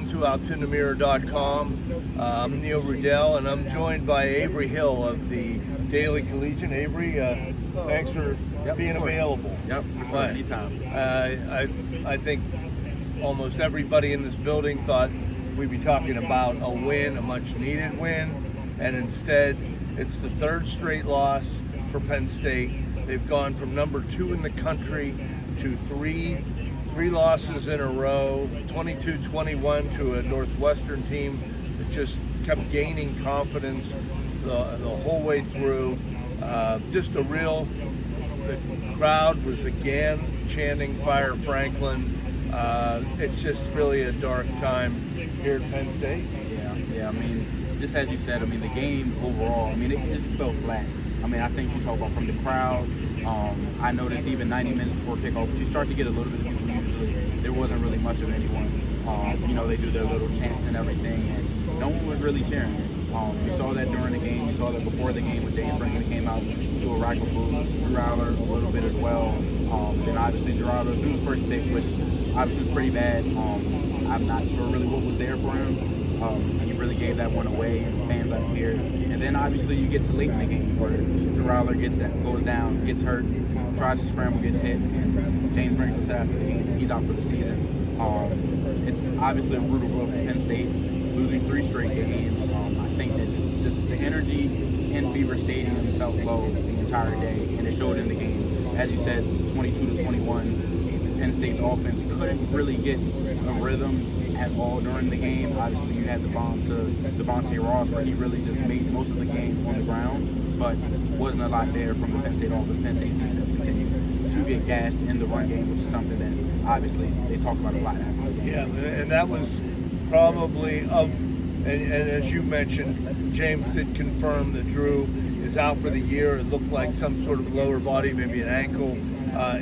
welcome to Altinamirror.com. I'm Neil Rudel, and I'm joined by Avery Hill of the Daily Collegian. Avery, thanks for being available. Yep, for sure, anytime. I think almost everybody in this building thought we'd be talking about a win, a much-needed win, and instead it's the third straight loss for Penn State. They've gone from number 2 in the country to three losses in a row, 22-21 to a Northwestern team that just kept gaining confidence the whole way through. Just a real, the crowd was again chanting "Fire Franklin." It's just really a dark time here at Penn State. Yeah. I mean, just as you said, I mean, the game overall, I mean, it just felt flat. I mean, I think you talk about from the crowd. I noticed even 90 minutes before kickoff, you start to get a little bit of people. Usually, there wasn't really much of anyone. They do their little chants and everything, and no one was really cheering. You saw that during the game. You saw that before the game when James Franklin came out to a rack of blues. Rudel a little bit as well. Then obviously Gerardo threw the first pick, which obviously was pretty bad. I'm not sure really what was there for him. He really gave that one away, and fans out here. And then obviously you get to late in the game where Gerardo goes down, gets hurt, tries to scramble, gets hit, and James Franklin said after the game he's out for the season. It's obviously a brutal blow for Penn State, losing 3 straight games. I think that just the energy in Beaver Stadium felt low the entire day, and it showed in the game. As you said, 22-21, Penn State's offense couldn't really get a rhythm at all during the game. Obviously, you had the bomb to Devontae Ross, where he really just made most of the game on the ground, but wasn't a lot there from the Penn State offense. Penn State's defense continued to get gassed in the run game, which is something that obviously they talk about a lot now. Yeah, and that was probably and as you mentioned, James did confirm that Drew is out for the year. It looked like some sort of lower body, maybe an ankle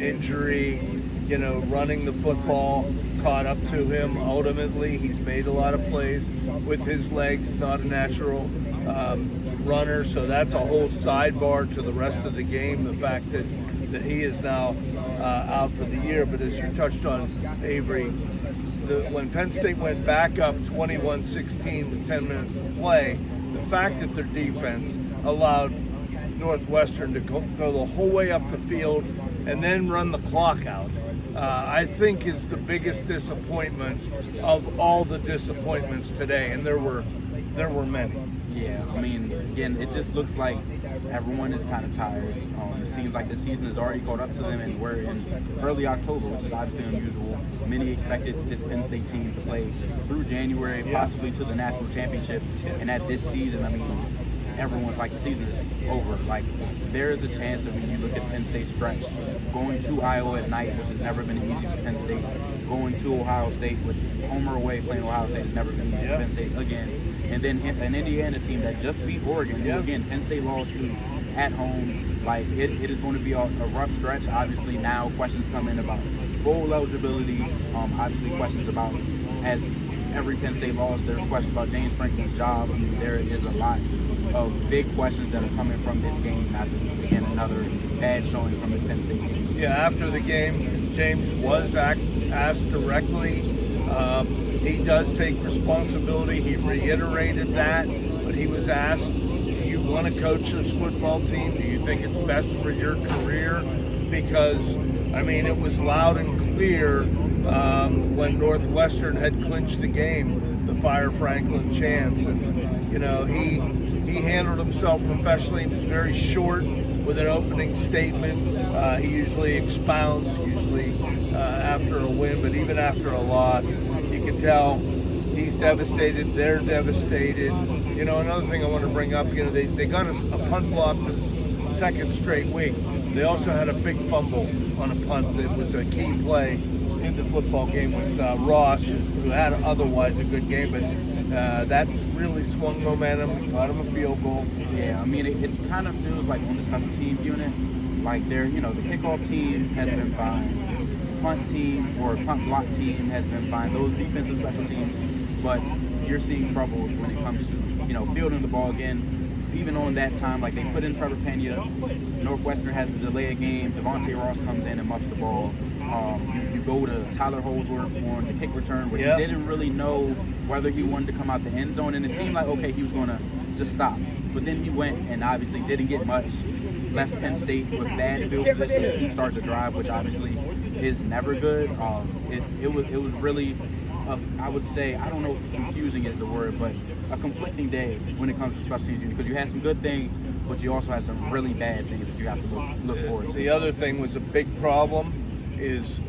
injury. Running the football caught up to him. Ultimately, he's made a lot of plays with his legs. He's not a natural runner, so that's a whole sidebar to the rest of the game, the fact that he is now out for the year. But as you touched on, Avery, when Penn State went back up 21-16 with 10 minutes to play, the fact that their defense allowed Northwestern to go the whole way up the field and then run the clock out, I think is the biggest disappointment of all the disappointments today, and there were many. Yeah, I mean, again, it just looks like everyone is kind of tired. It seems like the season has already caught up to them, and we're in early October, which is obviously unusual. Many expected this Penn State team to play through January, possibly to the national championship, and at this season, I mean, everyone's like, the season is over. Like, there is a chance that when you look at Penn State's stretch, going to Iowa at night, which has never been easy for Penn State, going to Ohio State, which home or away playing Ohio State has never been easy for Penn State again. And then an Indiana team that just beat Oregon, who again, Penn State lost to at home. Like, it is going to be a rough stretch. Obviously now questions come in about bowl eligibility. Obviously questions about, as every Penn State loss, there's questions about James Franklin's job. I mean, there is a lot of big questions that are coming from this game after, again, another bad showing from this Penn State team. Yeah, after the game, James was asked directly. He does take responsibility. He reiterated that, but he was asked, do you want to coach this football team? Do you think it's best for your career? Because, I mean, it was loud and clear when Northwestern had clinched the game, the Fire Franklin chants. And, he handled himself professionally. He was very short with an opening statement. He usually expounds, after a win, but even after a loss, you can tell he's devastated, they're devastated. Another thing I want to bring up, they got a punt block for the second straight week. They also had a big fumble on a punt that was a key play in the football game with Ross, who had otherwise a good game, but that really swung momentum, got him a field goal. Yeah, I mean, it kind of feels like on the special teams unit, like the kickoff team has been fine. Punt team or punt block team has been fine. Those defensive special teams, but you're seeing troubles when it comes to fielding the ball again. Even on that time, like they put in Trevor Pena, Northwestern has to delay a game. Devontae Ross comes in and muffs the ball. You go to Tyler Holdsworth on the kick return where Yeah. he didn't really know whether he wanted to come out the end zone, and it seemed like, okay, he was going to just stop. But then he went and obviously didn't get much. Left Penn State with bad field position to start the drive, which obviously is never good. It was really, I would say, I don't know if confusing is the word, but a conflicting day when it comes to special teams because you had some good things, but you also had some really bad things that you have to look forward to. The other thing was a big problem is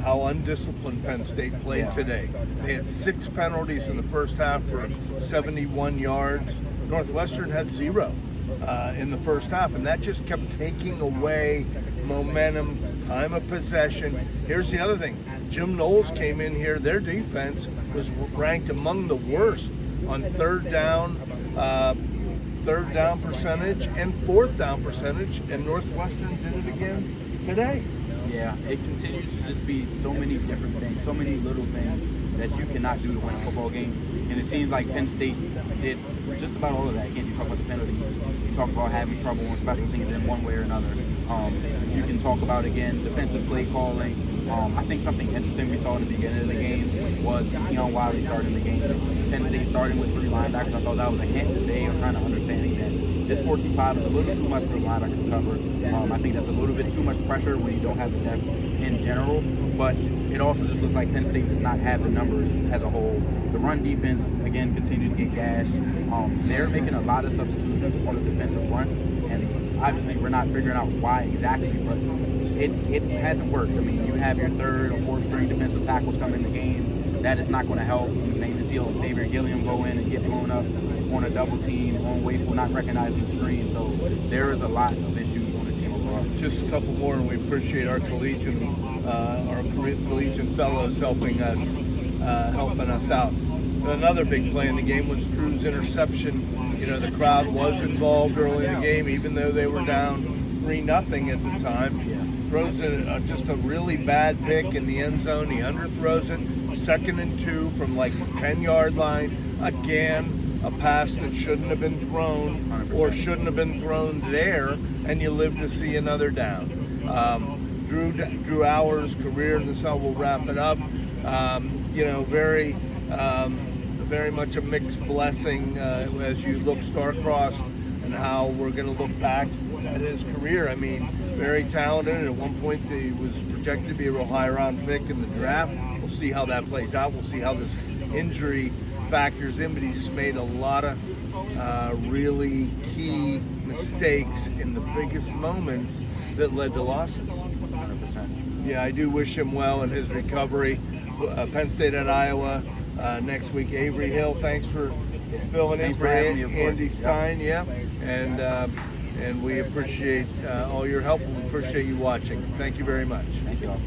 how undisciplined Penn State played today. They had 6 penalties in the first half for 71 yards. Northwestern had 0 in the first half, and that just kept taking away momentum, time of possession. Here's the other thing. Jim Knowles came in here. Their defense was ranked among the worst on third down percentage and fourth down percentage, and Northwestern did it again today. Yeah, it continues to just be so many different things, so many little things that you cannot do to win a football game. And it seems like Penn State did just about all of that. Again, you talk about the penalties, you talk about having trouble on special teams in one way or another. You can talk about, again, defensive play calling. I think something interesting we saw in the beginning of the game was Keon Wiley starting the game. Penn State starting with 3 linebackers. I thought that was a hint that they are kind of understanding that this 14-5 is a little too much for a linebacker to cover. I think that's a little bit too much pressure when you don't have the depth in general. But it also just looks like Penn State does not have the numbers as a whole. The run defense, again, continued to get gashed. They're making a lot of substitutions on the defensive front. And obviously we're not figuring out why exactly, but it hasn't worked. I mean, you have your 3rd or 4th string defensive tackles come in the game. That is not going to help. You may see Avery Gilliam go in and get blown up on a double team, on Waco, not recognizing the screen. So there is a lot of issues on this team overall. Just a couple more, and we appreciate our collegian fellows helping us out. Another big play in the game was Drew's interception. You know, the crowd was involved early in the game, even though they were down 3-0 at the time. Yeah. Throws just a really bad pick in the end zone. He underthrows it. 2nd and 2 from like the 10-yard line. Again, a pass that shouldn't have been thrown 100%. or shouldn't have been thrown there, and you live to see another down. Drew Hour's career, and this is how we'll wrap it up. You know, very much a mixed blessing as you look star-crossed and how we're going to look back at his career. I mean, very talented. At one point, he was projected to be a real high-round pick in the draft. We'll see how that plays out. We'll see how this injury factors in, but he just made a lot of really key mistakes in the biggest moments that led to losses. 100%. Yeah, I do wish him well in his recovery. Penn State at Iowa next week. Avery Hill, thanks for filling in for Andy Stein. Yeah, and we appreciate all your help, and we appreciate you watching. Thank you very much. Thank you all.